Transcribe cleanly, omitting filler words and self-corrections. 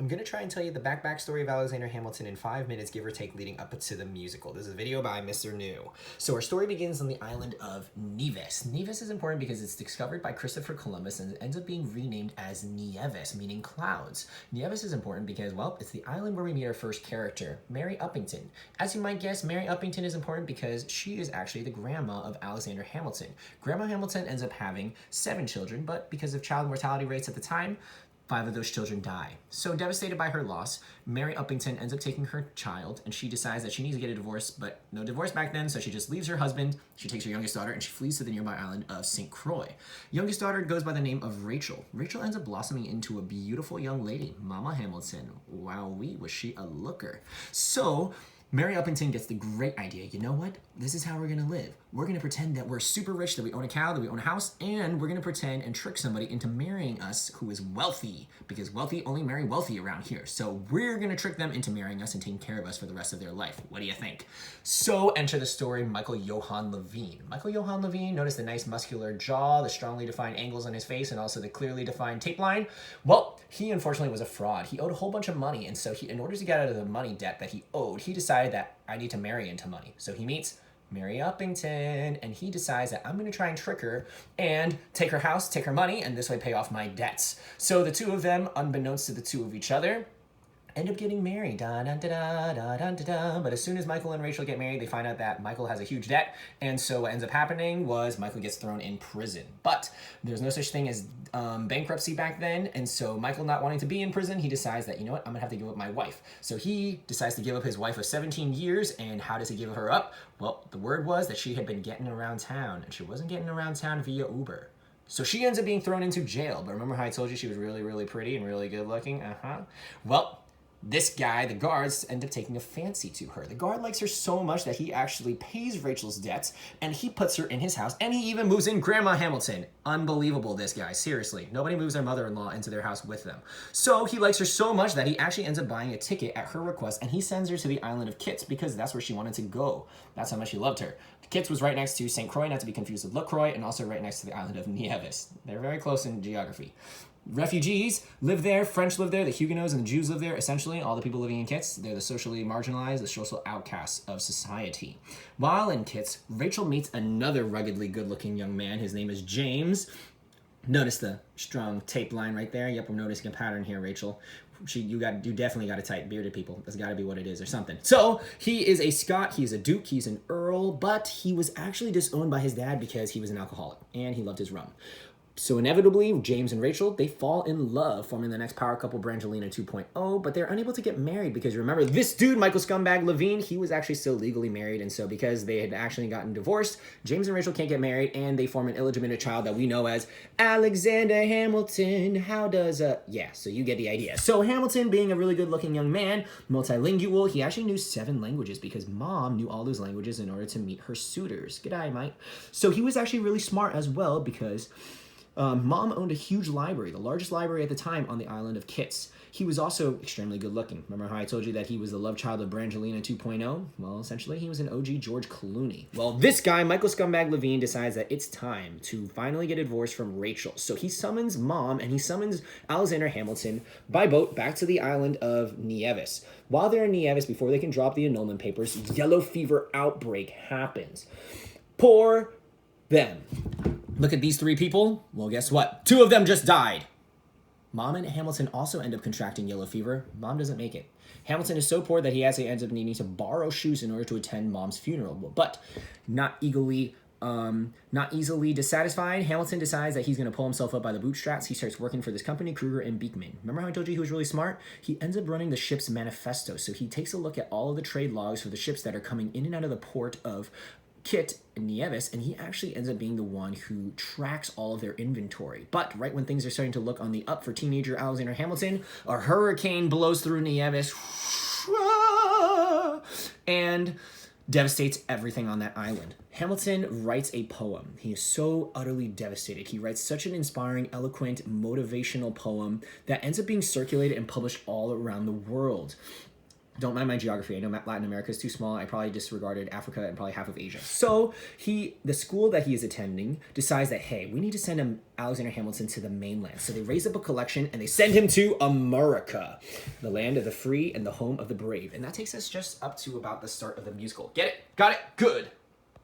I'm going to try and tell you the backstory of Alexander Hamilton in 5 minutes, give or take, leading up to the musical. This is a video by Mr. New. So our story begins on the island of Nevis. Nevis is important because it's discovered by Christopher Columbus and it ends up being renamed as Nieves, meaning clouds. Nieves is important because, well, it's the island where we meet our first character, Mary Uppington. As you might guess, Mary Uppington is important because she is actually the grandma of Alexander Hamilton. Grandma Hamilton ends up having 7 children, but because of child mortality rates at the time, 5 of those children die. So devastated by her loss, Mary Uppington ends up taking her child and she decides that she needs to get a divorce, but no divorce back then, so she just leaves her husband, she takes her youngest daughter, and she flees to the nearby island of St. Croix. Youngest daughter goes by the name of Rachel. Rachel ends up blossoming into a beautiful young lady, Mama Hamilton. Wowee, was she a looker. So Mary Uppington gets the great idea, you know what? This is how we're gonna live. We're gonna pretend that we're super rich, that we own a cow, that we own a house, and we're gonna pretend and trick somebody into marrying us who is wealthy, because wealthy only marry wealthy around here. So we're gonna trick them into marrying us and taking care of us for the rest of their life. What do you think? So enter the story, Michael Johann Levine. Michael Johann Levine, notice the nice muscular jaw, the strongly defined angles on his face, and also the clearly defined tape line. Well, he unfortunately was a fraud. He owed a whole bunch of money, and so in order to get out of the money debt that he owed, he decided that I need to marry into money. So he meets Mary Uppington, and he decides that I'm going to try and trick her and take her house, take her money, and this way pay off my debts. So the two of them, unbeknownst to the two of each other, end up getting married. Da, da, da, da, da, da, da, da. But as soon as Michael and Rachel get married, they find out that Michael has a huge debt. And so what ends up happening was Michael gets thrown in prison. But there's no such thing as bankruptcy back then. And so Michael, not wanting to be in prison, he decides that, you know what, I'm going to have to give up my wife. So he decides to give up his wife of 17 years. And how does he give her up? Well, the word was that she had been getting around town. And she wasn't getting around town via Uber. So she ends up being thrown into jail. But remember how I told you she was really, really pretty and really good looking? Well, this guy, the guards, end up taking a fancy to her. The guard likes her so much that he actually pays Rachel's debts and he puts her in his house and he even moves in Grandma Hamilton. Unbelievable, this guy. Seriously. Nobody moves their mother-in-law into their house with them. So he likes her so much that he actually ends up buying a ticket at her request and he sends her to the island of Kitts because that's where she wanted to go. That's how much he loved her. Kitts was right next to St. Croix, not to be confused with LaCroix, and also right next to the island of Nieves. They're very close in geography. Refugees live there, French live there, the Huguenots and the Jews live there, essentially all the people living in Kitts. They're the socially marginalized, the social outcasts of society. While in Kitts, Rachel meets another ruggedly good-looking young man. His name is James. Notice the strong tape line right there. Yep, I'm noticing a pattern here, Rachel. You definitely got a type bearded people. That's got to be what it is or something. So he is a Scot, he's a Duke, he's an Earl, but he was actually disowned by his dad because he was an alcoholic and he loved his rum. So inevitably, James and Rachel, they fall in love, forming the next power couple, Brangelina 2.0, but they're unable to get married because remember, this dude, Michael Scumbag Levine, he was actually still legally married, and so because they had actually gotten divorced, James and Rachel can't get married, and they form an illegitimate child that we know as Alexander Hamilton. How does, yeah, so you get the idea. So Hamilton, being a really good-looking young man, multilingual, he actually knew 7 languages because mom knew all those languages in order to meet her suitors. G'day, mate. So he was actually really smart as well because mom owned a huge library, the largest library at the time on the island of Kitts. He was also extremely good looking. Remember how I told you that he was the love child of Brangelina 2.0? Well, essentially, he was an OG George Clooney. Well, this guy, Michael Scumbag Levine, decides that it's time to finally get a divorce from Rachel. So he summons mom and he summons Alexander Hamilton by boat back to the island of Nieves. While they're in Nieves, before they can drop the annulment papers, yellow fever outbreak happens. Poor them. Look at these 3 people. Well, guess what? 2 of them just died. Mom and Hamilton also end up contracting yellow fever. Mom doesn't make it. Hamilton is so poor that he actually ends up needing to borrow shoes in order to attend mom's funeral. But not easily dissatisfied, Hamilton decides that he's going to pull himself up by the bootstraps. He starts working for this company, Kruger and Beekman. Remember how I told you he was really smart? He ends up running the ship's manifesto. So he takes a look at all of the trade logs for the ships that are coming in and out of the port of Kit and Nieves, and he actually ends up being the one who tracks all of their inventory. But right when things are starting to look on the up for teenager Alexander Hamilton, a hurricane blows through Nieves and devastates everything on that island. Hamilton writes a poem. He is so utterly devastated. He writes such an inspiring, eloquent, motivational poem that ends up being circulated and published all around the world. Don't mind my geography. I know Latin America is too small. I probably disregarded Africa and probably half of Asia. So the school that he is attending decides that, hey, we need to send Alexander Hamilton to the mainland. So they raise up a collection and they send him to America, the land of the free and the home of the brave. And that takes us just up to about the start of the musical. Get it? Got it? Good.